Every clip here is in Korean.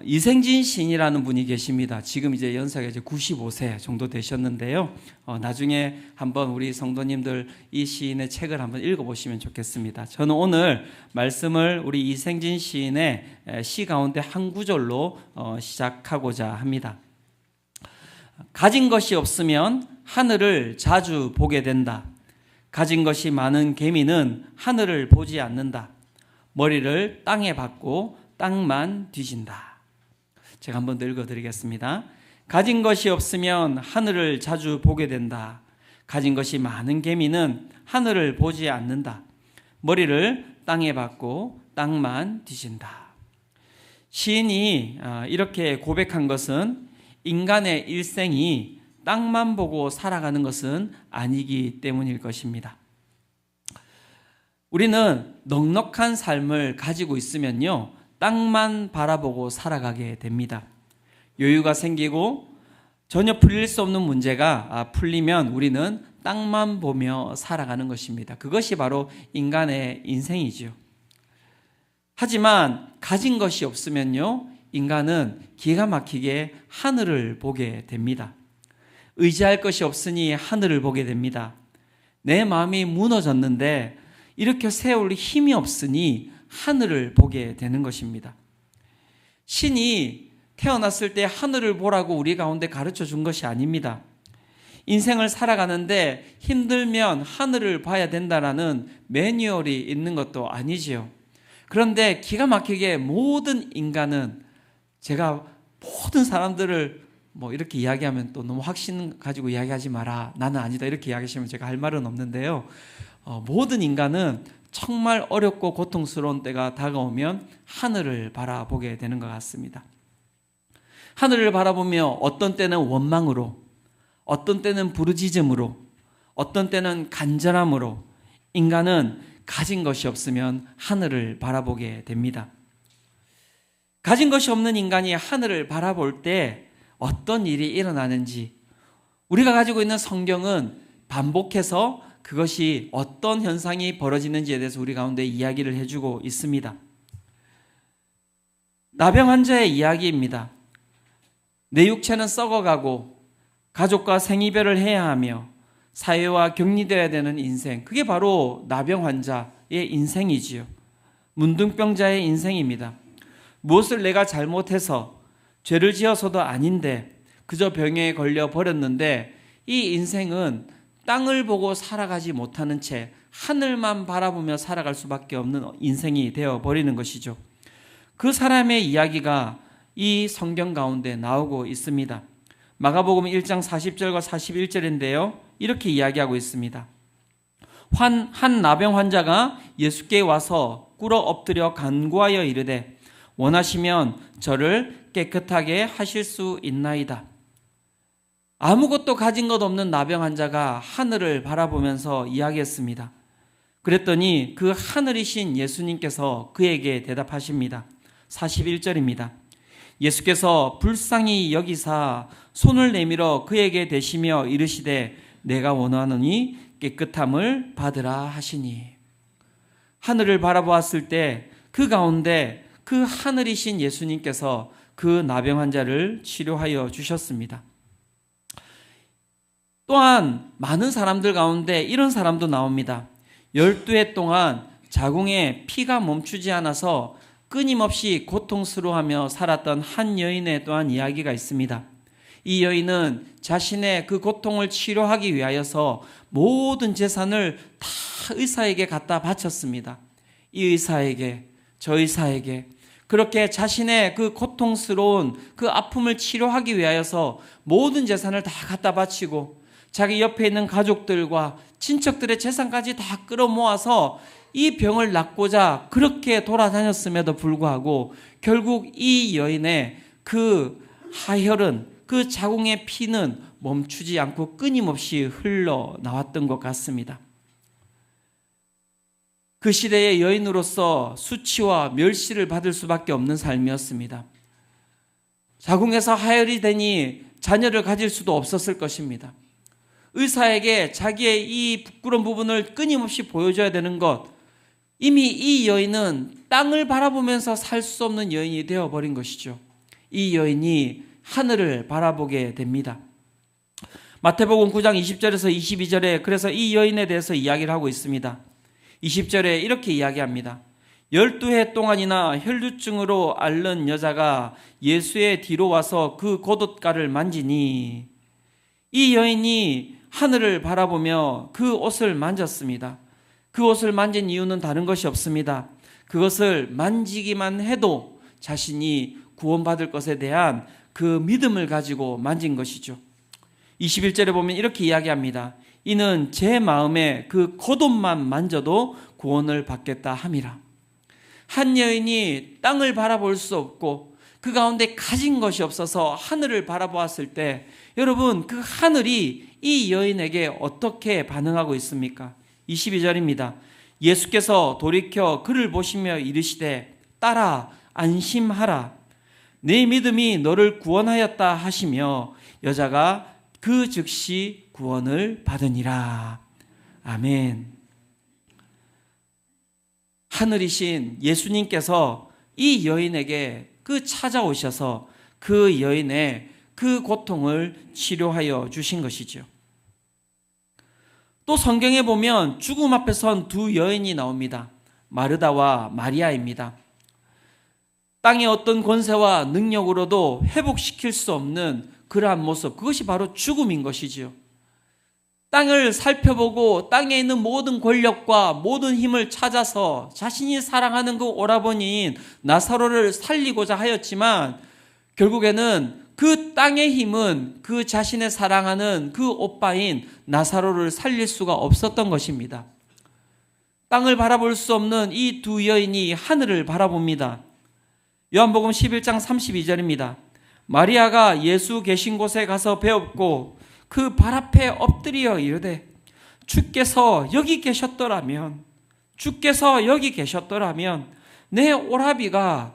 이생진 시인이라는 분이 계십니다. 지금 이제 연세가 이제 95세 정도 되셨는데요. 나중에 한번 우리 성도님들 이 시인의 책을 한번 읽어보시면 좋겠습니다. 저는 오늘 말씀을 우리 이생진 시인의 시 가운데 한 구절로 시작하고자 합니다. 가진 것이 없으면 하늘을 자주 보게 된다. 가진 것이 많은 개미는 하늘을 보지 않는다. 머리를 땅에 박고 땅만 뒤진다. 제가 한번 더 읽어드리겠습니다. 가진 것이 없으면 하늘을 자주 보게 된다. 가진 것이 많은 개미는 하늘을 보지 않는다. 머리를 땅에 박고 땅만 뒤진다. 시인이 이렇게 고백한 것은 인간의 일생이 땅만 보고 살아가는 것은 아니기 때문일 것입니다. 우리는 넉넉한 삶을 가지고 있으면요, 땅만 바라보고 살아가게 됩니다. 여유가 생기고 전혀 풀릴 수 없는 문제가 풀리면 우리는 땅만 보며 살아가는 것입니다. 그것이 바로 인간의 인생이지요. 하지만 가진 것이 없으면요, 인간은 기가 막히게 하늘을 보게 됩니다. 의지할 것이 없으니 하늘을 보게 됩니다. 내 마음이 무너졌는데 이렇게 세울 힘이 없으니 하늘을 보게 되는 것입니다. 신이 태어났을 때 하늘을 보라고 우리 가운데 가르쳐 준 것이 아닙니다. 인생을 살아가는데 힘들면 하늘을 봐야 된다라는 매뉴얼이 있는 것도 아니지요. 그런데 기가 막히게 모든 인간은, 제가 모든 사람들을 이렇게 이야기하면 또 너무 확신 가지고 이야기하지 마라, 나는 아니다, 이렇게 이야기하시면 제가 할 말은 없는데요. 모든 인간은 정말 어렵고 고통스러운 때가 다가오면 하늘을 바라보게 되는 것 같습니다. 하늘을 바라보며 어떤 때는 원망으로, 어떤 때는 부르짖음으로, 어떤 때는 간절함으로 인간은 가진 것이 없으면 하늘을 바라보게 됩니다. 가진 것이 없는 인간이 하늘을 바라볼 때 어떤 일이 일어나는지 우리가 가지고 있는 성경은 반복해서 그것이 어떤 현상이 벌어지는지에 대해서 우리 가운데 이야기를 해주고 있습니다. 나병 환자의 이야기입니다. 내 육체는 썩어가고 가족과 생이별을 해야 하며 사회와 격리되어야 되는 인생, 그게 바로 나병 환자의 인생이지요. 문둥병자의 인생입니다. 무엇을 내가 잘못해서 죄를 지어서도 아닌데 그저 병에 걸려 버렸는데 이 인생은 땅을 보고 살아가지 못하는 채 하늘만 바라보며 살아갈 수밖에 없는 인생이 되어버리는 것이죠. 그 사람의 이야기가 이 성경 가운데 나오고 있습니다. 마가복음 1장 40절과 41절인데요. 이렇게 이야기하고 있습니다. 한 나병 환자가 예수께 와서 꿇어 엎드려 간구하여 이르되 원하시면 저를 깨끗하게 하실 수 있나이다. 아무것도 가진 것 없는 나병 환자가 하늘을 바라보면서 이야기했습니다. 그랬더니 그 하늘이신 예수님께서 그에게 대답하십니다. 41절입니다. 예수께서 불쌍히 여기사 손을 내밀어 그에게 대시며 이르시되 내가 원하노니 깨끗함을 받으라 하시니. 하늘을 바라보았을 때 그 가운데 그 하늘이신 예수님께서 그 나병 환자를 치료하여 주셨습니다. 또한 많은 사람들 가운데 이런 사람도 나옵니다. 12해 동안 자궁에 피가 멈추지 않아서 끊임없이 고통스러워하며 살았던 한 여인의 또한 이야기가 있습니다. 이 여인은 자신의 그 고통을 치료하기 위하여서 모든 재산을 다 의사에게 갖다 바쳤습니다. 이 의사에게, 저 의사에게, 그렇게 자신의 그 고통스러운 그 아픔을 치료하기 위하여서 모든 재산을 다 갖다 바치고 자기 옆에 있는 가족들과 친척들의 재산까지 다 끌어모아서 이 병을 낫고자 그렇게 돌아다녔음에도 불구하고 결국 이 여인의 그 하혈은, 그 자궁의 피는 멈추지 않고 끊임없이 흘러나왔던 것 같습니다. 그 시대의 여인으로서 수치와 멸시를 받을 수밖에 없는 삶이었습니다. 자궁에서 하혈이 되니 자녀를 가질 수도 없었을 것입니다. 의사에게 자기의 이 부끄러운 부분을 끊임없이 보여줘야 되는 것, 이미 이 여인은 땅을 바라보면서 살 수 없는 여인이 되어버린 것이죠. 이 여인이 하늘을 바라보게 됩니다. 마태복음 9장 20절에서 22절에 그래서 이 여인에 대해서 이야기를 하고 있습니다. 20절에 이렇게 이야기합니다. 12해 동안이나 혈루증으로 앓는 여자가 예수의 뒤로 와서 그 겉옷가를 만지니, 이 여인이 하늘을 바라보며 그 옷을 만졌습니다. 그 옷을 만진 이유는 다른 것이 없습니다. 그것을 만지기만 해도 자신이 구원받을 것에 대한 그 믿음을 가지고 만진 것이죠. 21절에 보면 이렇게 이야기합니다. 이는 제 마음에 그 겉옷만 만져도 구원을 받겠다 함이라. 한 여인이 땅을 바라볼 수 없고 그 가운데 가진 것이 없어서 하늘을 바라보았을 때, 여러분, 그 하늘이 이 여인에게 어떻게 반응하고 있습니까? 22절입니다. 예수께서 돌이켜 그를 보시며 이르시되 딸아 안심하라, 네 믿음이 너를 구원하였다 하시며 여자가 그 즉시 구원을 받으니라. 아멘. 하늘이신 예수님께서 이 여인에게 찾아오셔서 그 여인의 그 고통을 치료하여 주신 것이죠. 또 성경에 보면 죽음 앞에 선 두 여인이 나옵니다. 마르다와 마리아입니다. 땅의 어떤 권세와 능력으로도 회복시킬 수 없는 그러한 모습, 그것이 바로 죽음인 것이지요. 땅을 살펴보고 땅에 있는 모든 권력과 모든 힘을 찾아서 자신이 사랑하는 그 오라버니인 나사로를 살리고자 하였지만, 결국에는 그 땅의 힘은 그 자신의 사랑하는 그 오빠인 나사로를 살릴 수가 없었던 것입니다. 땅을 바라볼 수 없는 이 두 여인이 하늘을 바라봅니다. 요한복음 11장 32절입니다. 마리아가 예수 계신 곳에 가서 배웠고 그 발 앞에 엎드려 이르되 주께서 여기 계셨더라면 내 오라비가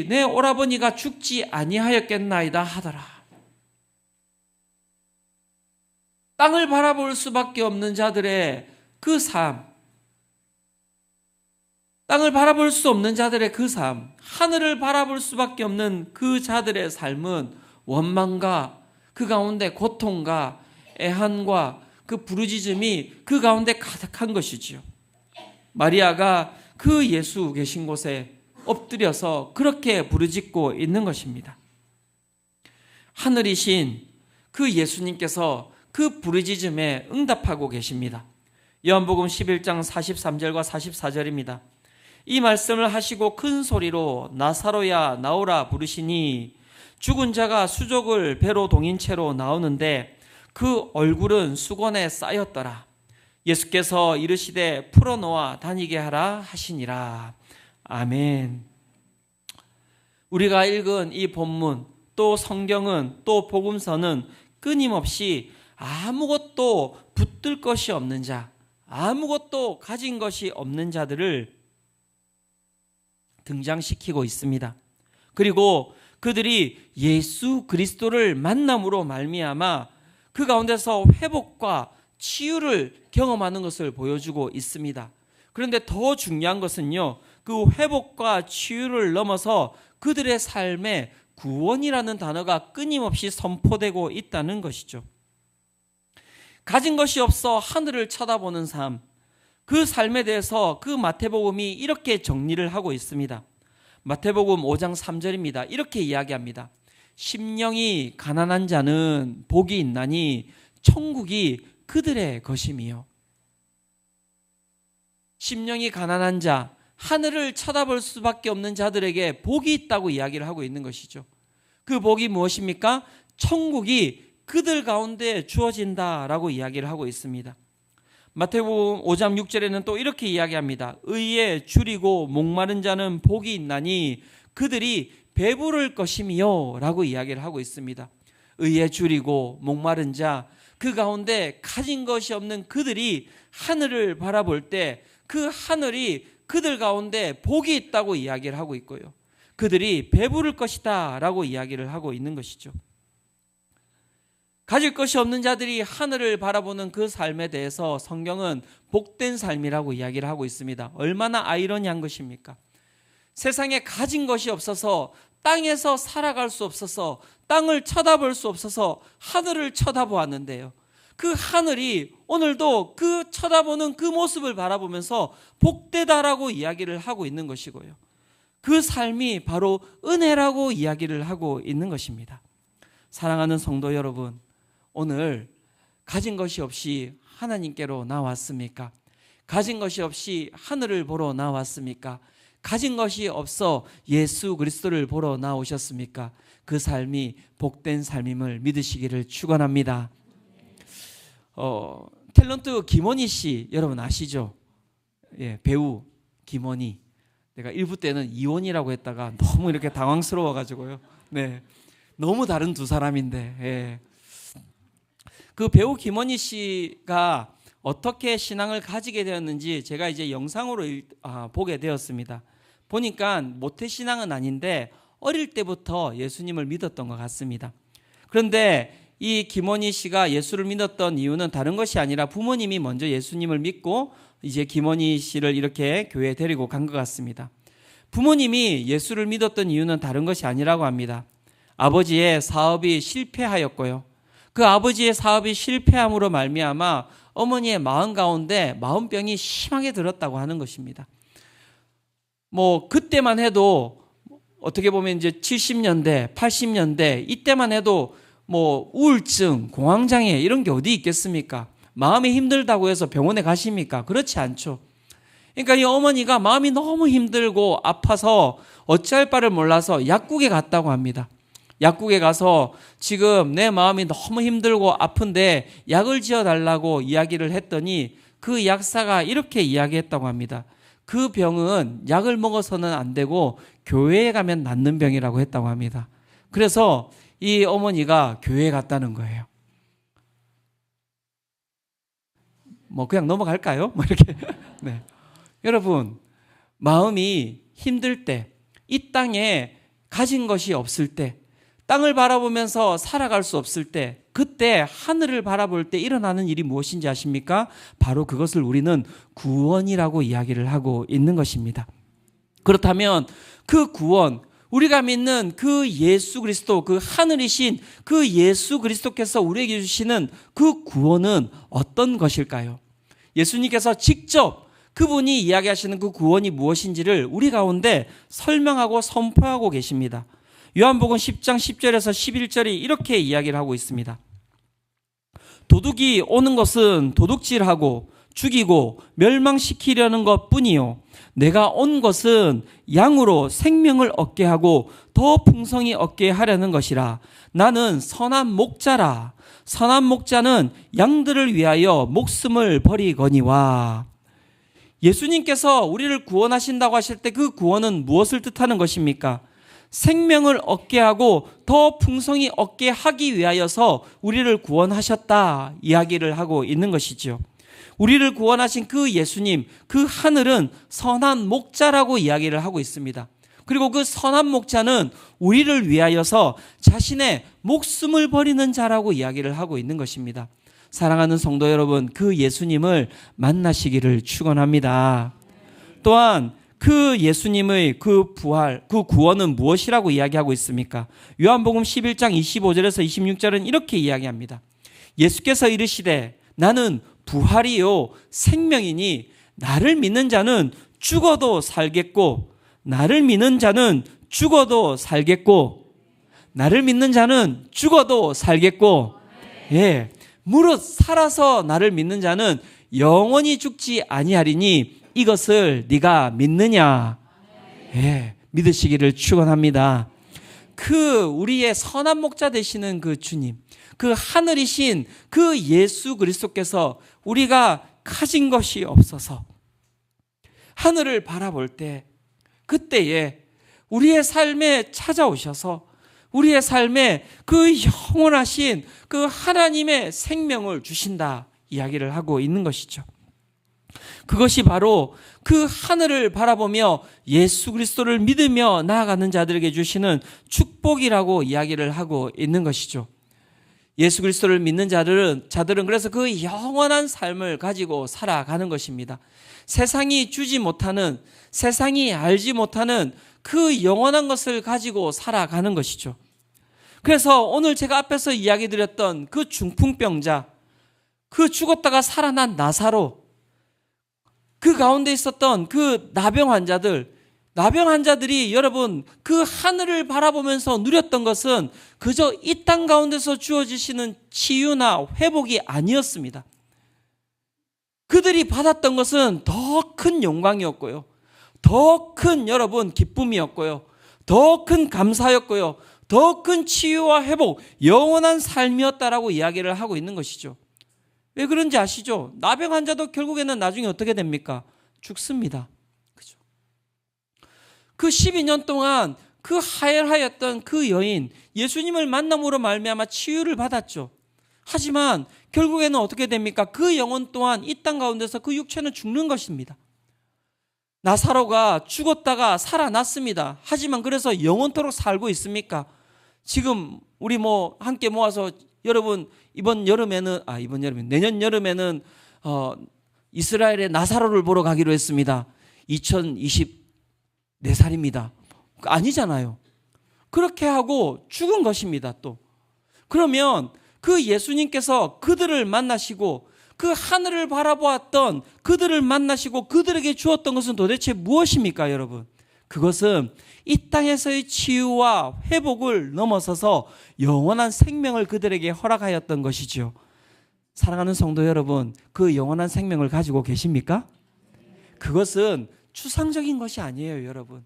내 오라버니가 죽지 아니하였겠나이다 하더라. 땅을 바라볼 수밖에 없는 자들의 그 삶, 땅을 바라볼 수 없는 자들의 그 삶, 하늘을 바라볼 수밖에 없는 그 자들의 삶은 원망과 그 가운데 고통과 애한과 그 부르짖음이 그 가운데 가득한 것이지요. 마리아가 그 예수 계신 곳에 엎드려서 그렇게 부르짖고 있는 것입니다. 하늘이신 그 예수님께서 그 부르짖음에 응답하고 계십니다. 요한복음 11장 43절과 44절입니다. 이 말씀을 하시고 큰 소리로 나사로야 나오라 부르시니 죽은 자가 수족을 배로 동인 채로 나오는데 그 얼굴은 수건에 쌓였더라. 예수께서 이르시되 풀어놓아 다니게 하라 하시니라. 아멘. 우리가 읽은 이 본문, 또 성경은, 또 복음서는 끊임없이 아무것도 붙들 것이 없는 자, 아무것도 가진 것이 없는 자들을 등장시키고 있습니다. 그리고 그들이 예수 그리스도를 만남으로 말미암아 그 가운데서 회복과 치유를 경험하는 것을 보여주고 있습니다. 그런데 더 중요한 것은요, 그 회복과 치유를 넘어서 그들의 삶에 구원이라는 단어가 끊임없이 선포되고 있다는 것이죠. 가진 것이 없어 하늘을 쳐다보는 삶, 그 삶에 대해서 그 마태복음이 이렇게 정리를 하고 있습니다. 마태복음 5장 3절입니다. 이렇게 이야기합니다. 심령이 가난한 자는 복이 있나니 천국이 그들의 것임이요. 심령이 가난한 자, 하늘을 쳐다볼 수밖에 없는 자들에게 복이 있다고 이야기를 하고 있는 것이죠. 그 복이 무엇입니까? 천국이 그들 가운데 주어진다라고 이야기를 하고 있습니다. 마태복음 5장 6절에는 또 이렇게 이야기합니다. 의에 줄이고 목마른 자는 복이 있나니 그들이 배부를 것임이요 라고 이야기를 하고 있습니다. 의에 줄이고 목마른 자, 그 가운데 가진 것이 없는 그들이 하늘을 바라볼 때 그 하늘이 그들 가운데 복이 있다고 이야기를 하고 있고요, 그들이 배부를 것이다 라고 이야기를 하고 있는 것이죠. 가질 것이 없는 자들이 하늘을 바라보는 그 삶에 대해서 성경은 복된 삶이라고 이야기를 하고 있습니다. 얼마나 아이러니한 것입니까? 세상에 가진 것이 없어서 땅에서 살아갈 수 없어서 땅을 쳐다볼 수 없어서 하늘을 쳐다보았는데요. 그 하늘이 오늘도 그 쳐다보는 그 모습을 바라보면서 복되다라고 이야기를 하고 있는 것이고요. 그 삶이 바로 은혜라고 이야기를 하고 있는 것입니다. 사랑하는 성도 여러분, 오늘 가진 것이 없이 하나님께로 나왔습니까? 가진 것이 없이 하늘을 보러 나왔습니까? 가진 것이 없어 예수 그리스도를 보러 나오셨습니까? 그 삶이 복된 삶임을 믿으시기를 축원합니다. 탤런트 김원희 씨 여러분 아시죠? 예, 배우 김원희. 내가 1부 때는 이원이라고 했다가 너무 이렇게 당황스러워가지고요. 네, 너무 다른 두 사람인데. 예. 그 배우 김원희 씨가 어떻게 신앙을 가지게 되었는지 제가 이제 영상으로 보게 되었습니다. 보니까 모태신앙은 아닌데 어릴 때부터 예수님을 믿었던 것 같습니다. 그런데 이 김원희 씨가 예수를 믿었던 이유는 다른 것이 아니라 부모님이 먼저 예수님을 믿고 이제 김원희 씨를 이렇게 교회에 데리고 간 것 같습니다. 부모님이 예수를 믿었던 이유는 다른 것이 아니라고 합니다. 아버지의 사업이 실패하였고요. 그 아버지의 사업이 실패함으로 말미암아 어머니의 마음 가운데 마음병이 심하게 들었다고 하는 것입니다. 뭐 그때만 해도 어떻게 보면 이제 70년대, 80년대 이때만 해도 뭐 우울증, 공황장애 이런 게 어디 있겠습니까? 마음이 힘들다고 해서 병원에 가십니까? 그렇지 않죠. 그러니까 이 어머니가 마음이 너무 힘들고 아파서 어찌할 바를 몰라서 약국에 갔다고 합니다. 약국에 가서 지금 내 마음이 너무 힘들고 아픈데 약을 지어달라고 이야기를 했더니 그 약사가 이렇게 이야기했다고 합니다. 그 병은 약을 먹어서는 안 되고 교회에 가면 낫는 병이라고 했다고 합니다. 그래서 이 어머니가 교회에 갔다는 거예요. 뭐 그냥 넘어갈까요? 뭐 이렇게. 네. 여러분, 마음이 힘들 때, 이 땅에 가진 것이 없을 때, 땅을 바라보면서 살아갈 수 없을 때, 그때 하늘을 바라볼 때 일어나는 일이 무엇인지 아십니까? 바로 그것을 우리는 구원이라고 이야기를 하고 있는 것입니다. 그렇다면 그 구원, 우리가 믿는 그 예수 그리스도, 그 하늘이신 그 예수 그리스도께서 우리에게 주시는 그 구원은 어떤 것일까요? 예수님께서 직접 그분이 이야기하시는 그 구원이 무엇인지를 우리 가운데 설명하고 선포하고 계십니다. 요한복음 10장 10절에서 11절이 이렇게 이야기를 하고 있습니다. 도둑이 오는 것은 도둑질하고 죽이고 멸망시키려는 것뿐이요, 내가 온 것은 양으로 생명을 얻게 하고 더 풍성히 얻게 하려는 것이라. 나는 선한 목자라. 선한 목자는 양들을 위하여 목숨을 버리거니와. 예수님께서 우리를 구원하신다고 하실 때 그 구원은 무엇을 뜻하는 것입니까? 생명을 얻게 하고 더 풍성히 얻게 하기 위하여서 우리를 구원하셨다 이야기를 하고 있는 것이죠. 우리를 구원하신 그 예수님, 그 하늘은 선한 목자라고 이야기를 하고 있습니다. 그리고 그 선한 목자는 우리를 위하여서 자신의 목숨을 버리는 자라고 이야기를 하고 있는 것입니다. 사랑하는 성도 여러분, 그 예수님을 만나시기를 축원합니다. 또한 그 예수님의 그 부활, 그 구원은 무엇이라고 이야기하고 있습니까? 요한복음 11장 25절에서 26절은 이렇게 이야기합니다. 예수께서 이르시되 나는 부활이요 생명이니 나를 믿는 자는 죽어도 살겠고 나를 믿는 자는 죽어도 살겠고 나를 믿는 자는 죽어도 살겠고, 예, 무릇 살아서 나를 믿는 자는 영원히 죽지 아니하리니 이것을 네가 믿느냐? 예, 믿으시기를 축원합니다. 그 우리의 선한 목자 되시는 그 주님, 그 하늘이신 그 예수 그리스도께서 우리가 가진 것이 없어서 하늘을 바라볼 때, 그때에 우리의 삶에 찾아오셔서 우리의 삶에 그 영원하신 그 하나님의 생명을 주신다 이야기를 하고 있는 것이죠. 그것이 바로 그 하늘을 바라보며 예수 그리스도를 믿으며 나아가는 자들에게 주시는 축복이라고 이야기를 하고 있는 것이죠. 예수 그리스도를 믿는 자들은 그래서 그 영원한 삶을 가지고 살아가는 것입니다. 세상이 주지 못하는, 세상이 알지 못하는 그 영원한 것을 가지고 살아가는 것이죠. 그래서 오늘 제가 앞에서 이야기 드렸던 그 중풍병자, 그 죽었다가 살아난 나사로, 그 가운데 있었던 그 나병 환자들이 여러분 그 하늘을 바라보면서 누렸던 것은 그저 이 땅 가운데서 주어지시는 치유나 회복이 아니었습니다. 그들이 받았던 것은 더 큰 영광이었고요, 더 큰 여러분 기쁨이었고요, 더 큰 감사였고요, 더 큰 치유와 회복, 영원한 삶이었다라고 이야기를 하고 있는 것이죠. 왜 그런지 아시죠? 나병 환자도 결국에는 나중에 어떻게 됩니까? 죽습니다. 그죠? 그 12년 동안 그 하혈하였던 그 여인, 예수님을 만남으로 말미암아 치유를 받았죠. 하지만 결국에는 어떻게 됩니까? 그 영혼 또한 이 땅 가운데서 그 육체는 죽는 것입니다. 나사로가 죽었다가 살아났습니다. 하지만 그래서 영원토록 살고 있습니까? 지금 우리 함께 모아서 여러분 내년 여름에는 이스라엘의 나사로를 보러 가기로 했습니다. 2024살입니다. 아니잖아요. 그렇게 하고 죽은 것입니다. 또 그러면 그 예수님께서 그들을 만나시고 그 하늘을 바라보았던 그들을 만나시고 그들에게 주었던 것은 도대체 무엇입니까, 여러분? 그것은 이 땅에서의 치유와 회복을 넘어서서 영원한 생명을 그들에게 허락하였던 것이죠. 사랑하는 성도 여러분, 그 영원한 생명을 가지고 계십니까? 그것은 추상적인 것이 아니에요, 여러분.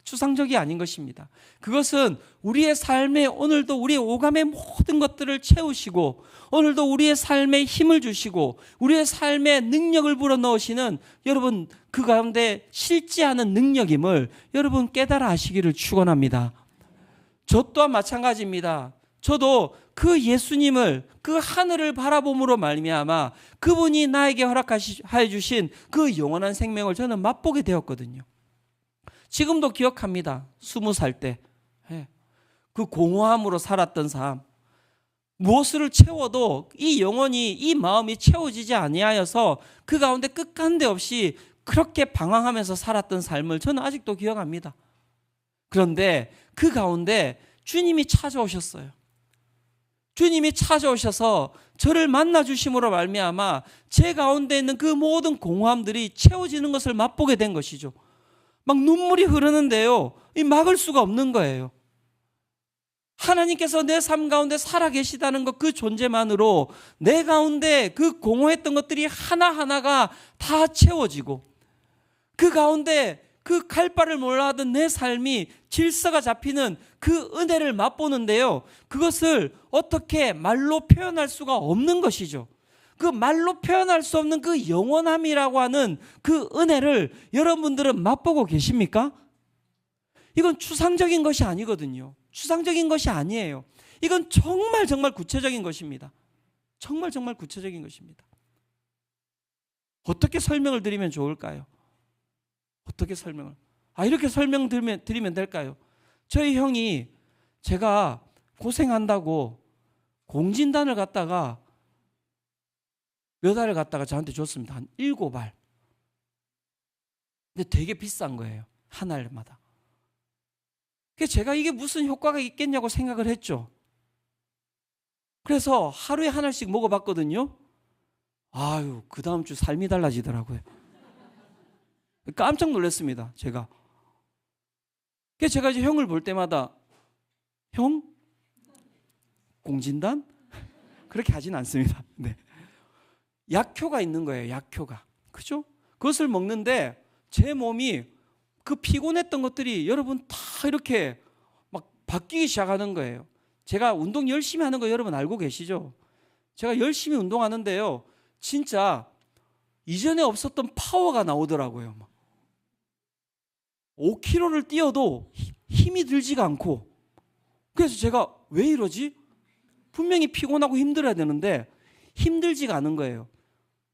추상적이 아닌 것입니다. 그것은 우리의 삶에 오늘도 우리의 오감의 모든 것들을 채우시고 오늘도 우리의 삶에 힘을 주시고 우리의 삶에 능력을 불어넣으시는 여러분 그 가운데 실제하는 능력임을 여러분 깨달아 하시기를 축원합니다. 저 또한 마찬가지입니다. 저도 그 예수님을 그 하늘을 바라봄으로 말미암아 그분이 나에게 허락하여 주신 그 영원한 생명을 저는 맛보게 되었거든요. 지금도 기억합니다. 20살 때 그 공허함으로 살았던 삶, 무엇을 채워도 이 영혼이 이 마음이 채워지지 아니하여서 그 가운데 끝간데 없이 그렇게 방황하면서 살았던 삶을 저는 아직도 기억합니다. 그런데 그 가운데 주님이 찾아오셨어요. 주님이 찾아오셔서 저를 만나주심으로 말미암아 제 가운데 있는 그 모든 공허함들이 채워지는 것을 맛보게 된 것이죠. 막 눈물이 흐르는데요, 막을 수가 없는 거예요. 하나님께서 내 삶 가운데 살아계시다는 것, 그 존재만으로 내 가운데 그 공허했던 것들이 하나하나가 다 채워지고 그 가운데 그 갈 바를 몰라 하던 내 삶이 질서가 잡히는 그 은혜를 맛보는데요, 그것을 어떻게 말로 표현할 수가 없는 것이죠. 그 말로 표현할 수 없는 그 영원함이라고 하는 그 은혜를 여러분들은 맛보고 계십니까? 이건 추상적인 것이 아니거든요. 추상적인 것이 아니에요. 이건 정말 구체적인 것입니다. 정말 구체적인 것입니다. 어떻게 설명을 드리면 좋을까요? 어떻게 설명을? 이렇게 설명드리면 될까요? 저희 형이 제가 고생한다고 공진단을 갖다가 몇 알을 갖다가 저한테 줬습니다. 한 7알. 근데 되게 비싼 거예요. 한 알마다. 그래서 제가 이게 무슨 효과가 있겠냐고 생각을 했죠. 그래서 하루에 한 알씩 먹어봤거든요. 그 다음 주 삶이 달라지더라고요. 깜짝 놀랐습니다, 제가. 그래서 제가 이제 형을 볼 때마다 형? 공진단? 그렇게 하진 않습니다. 네. 약효가 있는 거예요, 약효가. 그죠? 그것을 먹는데 제 몸이 그 피곤했던 것들이 여러분 다 이렇게 막 바뀌기 시작하는 거예요. 제가 운동 열심히 하는 거 여러분 알고 계시죠? 제가 열심히 운동하는데요, 진짜 이전에 없었던 파워가 나오더라고요. 5km를 뛰어도 힘이 들지가 않고, 그래서 제가 왜 이러지? 분명히 피곤하고 힘들어야 되는데 힘들지가 않은 거예요.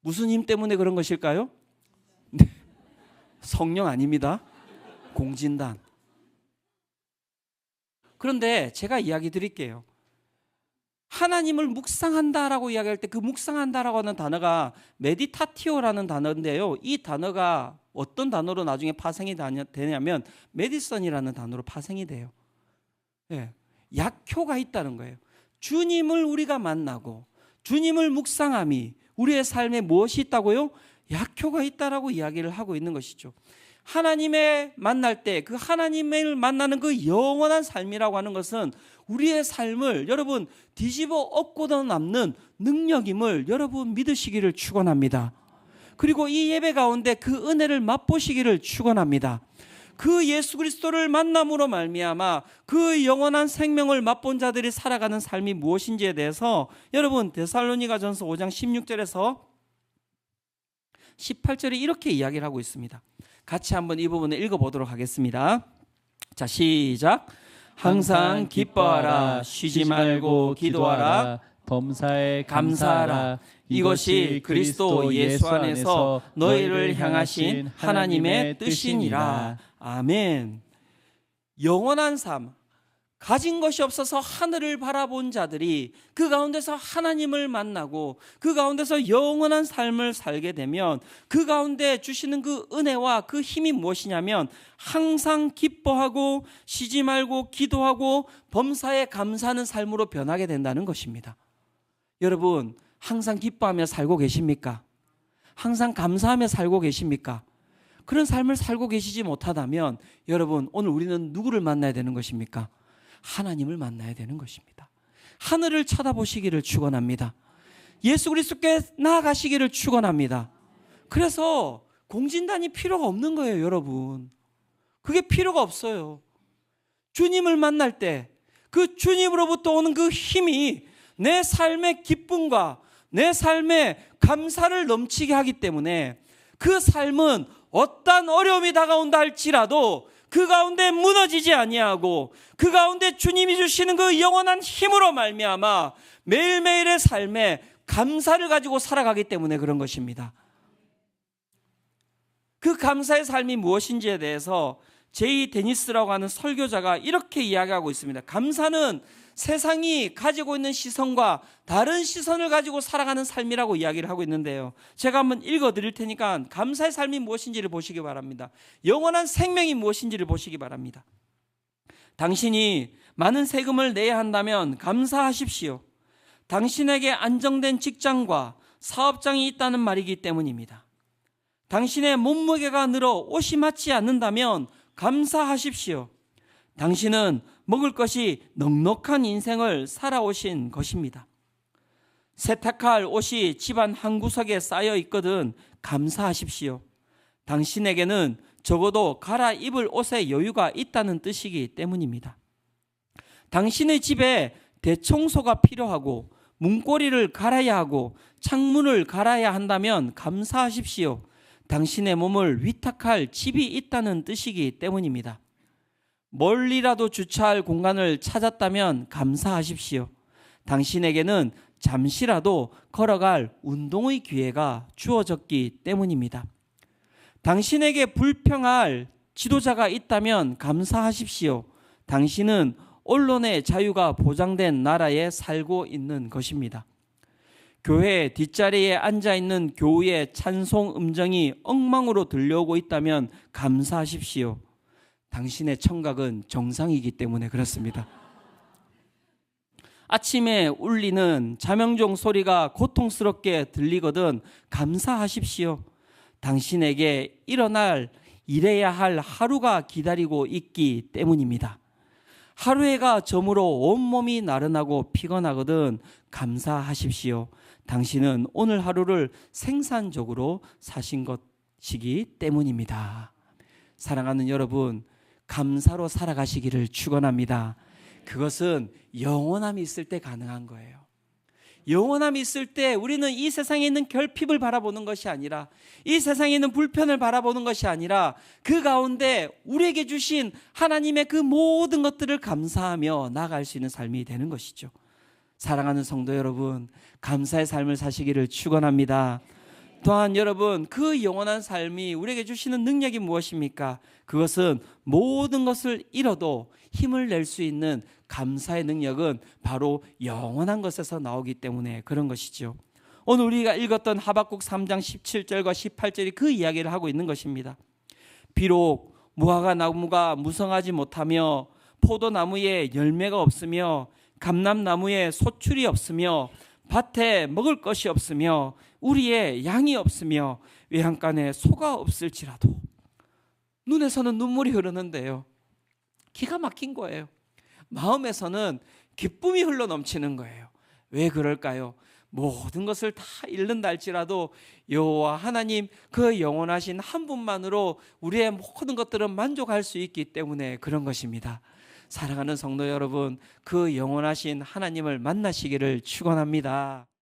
무슨 힘 때문에 그런 것일까요? 네. 성령 아닙니다. 공진단. 그런데 제가 이야기 드릴게요. 하나님을 묵상한다라고 이야기할 때 그 묵상한다라고 하는 단어가 메디타티오라는 단어인데요. 이 단어가 어떤 단어로 나중에 파생이 되냐면 메디슨이라는 단어로 파생이 돼요. 예, 약효가 있다는 거예요. 주님을 우리가 만나고 주님을 묵상함이 우리의 삶에 무엇이 있다고요? 약효가 있다라고 이야기를 하고 있는 것이죠. 하나님의 만날 때 그 하나님을 만나는 그 영원한 삶이라고 하는 것은 우리의 삶을 여러분 뒤집어 엎고도 남는 능력임을 여러분 믿으시기를 축원합니다. 그리고 이 예배 가운데 그 은혜를 맛보시기를 축원합니다. 그 예수 그리스도를 만남으로 말미암아 그 영원한 생명을 맛본 자들이 살아가는 삶이 무엇인지에 대해서 여러분 데살로니가전서 5장 16절에서 18절에 이렇게 이야기를 하고 있습니다. 같이 한번 이 부분을 읽어보도록 하겠습니다. 자, 시작. 항상 기뻐하라, 쉬지 말고 기도하라, 범사에 감사하라. 이것이 그리스도 예수 안에서 너희를 향하신 하나님의 뜻이니라. 아멘. 영원한 삶, 가진 것이 없어서 하늘을 바라본 자들이 그 가운데서 하나님을 만나고 그 가운데서 영원한 삶을 살게 되면 그 가운데 주시는 그 은혜와 그 힘이 무엇이냐면 항상 기뻐하고 쉬지 말고 기도하고 범사에 감사하는 삶으로 변하게 된다는 것입니다. 여러분, 항상 기뻐하며 살고 계십니까? 항상 감사하며 살고 계십니까? 그런 삶을 살고 계시지 못하다면 여러분, 오늘 우리는 누구를 만나야 되는 것입니까? 하나님을 만나야 되는 것입니다. 하늘을 쳐다보시기를 축원합니다. 예수 그리스도께 나아가시기를 축원합니다. 그래서 공진단이 필요가 없는 거예요, 여러분. 그게 필요가 없어요. 주님을 만날 때 그 주님으로부터 오는 그 힘이 내 삶의 기쁨과 내 삶의 감사를 넘치게 하기 때문에 그 삶은 어떠한 어려움이 다가온다 할지라도 그 가운데 무너지지 아니하고 그 가운데 주님이 주시는 그 영원한 힘으로 말미암아 매일매일의 삶에 감사를 가지고 살아가기 때문에 그런 것입니다. 그 감사의 삶이 무엇인지에 대해서 제이 데니스라고 하는 설교자가 이렇게 이야기하고 있습니다. 감사는 세상이 가지고 있는 시선과 다른 시선을 가지고 살아가는 삶이라고 이야기를 하고 있는데요. 제가 한번 읽어드릴 테니까 감사의 삶이 무엇인지를 보시기 바랍니다. 영원한 생명이 무엇인지를 보시기 바랍니다. 당신이 많은 세금을 내야 한다면 감사하십시오. 당신에게 안정된 직장과 사업장이 있다는 말이기 때문입니다. 당신의 몸무게가 늘어 옷이 맞지 않는다면 감사하십시오. 당신은 먹을 것이 넉넉한 인생을 살아오신 것입니다. 세탁할 옷이 집안 한 구석에 쌓여 있거든 감사하십시오. 당신에게는 적어도 갈아입을 옷의 여유가 있다는 뜻이기 때문입니다. 당신의 집에 대청소가 필요하고 문고리를 갈아야 하고 창문을 갈아야 한다면 감사하십시오. 당신의 몸을 위탁할 집이 있다는 뜻이기 때문입니다. 멀리라도 주차할 공간을 찾았다면 감사하십시오. 당신에게는 잠시라도 걸어갈 운동의 기회가 주어졌기 때문입니다. 당신에게 불평할 지도자가 있다면 감사하십시오. 당신은 언론의 자유가 보장된 나라에 살고 있는 것입니다. 교회 뒷자리에 앉아있는 교우의 찬송 음정이 엉망으로 들려오고 있다면 감사하십시오. 당신의 청각은 정상이기 때문에 그렇습니다. 아침에 울리는 자명종 소리가 고통스럽게 들리거든 감사하십시오. 당신에게 일해야 할 하루가 기다리고 있기 때문입니다. 하루해가 저물어 온몸이 나른하고 피곤하거든 감사하십시오. 당신은 오늘 하루를 생산적으로 사신 것이기 때문입니다. 사랑하는 여러분, 감사로 살아가시기를 축원합니다. 그것은 영원함이 있을 때 가능한 거예요. 영원함이 있을 때 우리는 이 세상에 있는 결핍을 바라보는 것이 아니라 이 세상에 있는 불편을 바라보는 것이 아니라 그 가운데 우리에게 주신 하나님의 그 모든 것들을 감사하며 나아갈 수 있는 삶이 되는 것이죠. 사랑하는 성도 여러분, 감사의 삶을 사시기를 축원합니다. 또한 여러분, 그 영원한 삶이 우리에게 주시는 능력이 무엇입니까? 그것은 모든 것을 잃어도 힘을 낼 수 있는 감사의 능력은 바로 영원한 것에서 나오기 때문에 그런 것이죠. 오늘 우리가 읽었던 하박국 3장 17절과 18절이 그 이야기를 하고 있는 것입니다. 비록 무화과 나무가 무성하지 못하며 포도나무에 열매가 없으며 감람나무에 소출이 없으며 밭에 먹을 것이 없으며 우리의 양이 없으며 외양간에 소가 없을지라도, 눈에서는 눈물이 흐르는데요, 기가 막힌 거예요. 마음에서는 기쁨이 흘러 넘치는 거예요. 왜 그럴까요? 모든 것을 다 잃는다 할지라도 여호와 하나님 그 영원하신 한 분만으로 우리의 모든 것들은 만족할 수 있기 때문에 그런 것입니다. 사랑하는 성도 여러분, 그 영원하신 하나님을 만나시기를 축원합니다.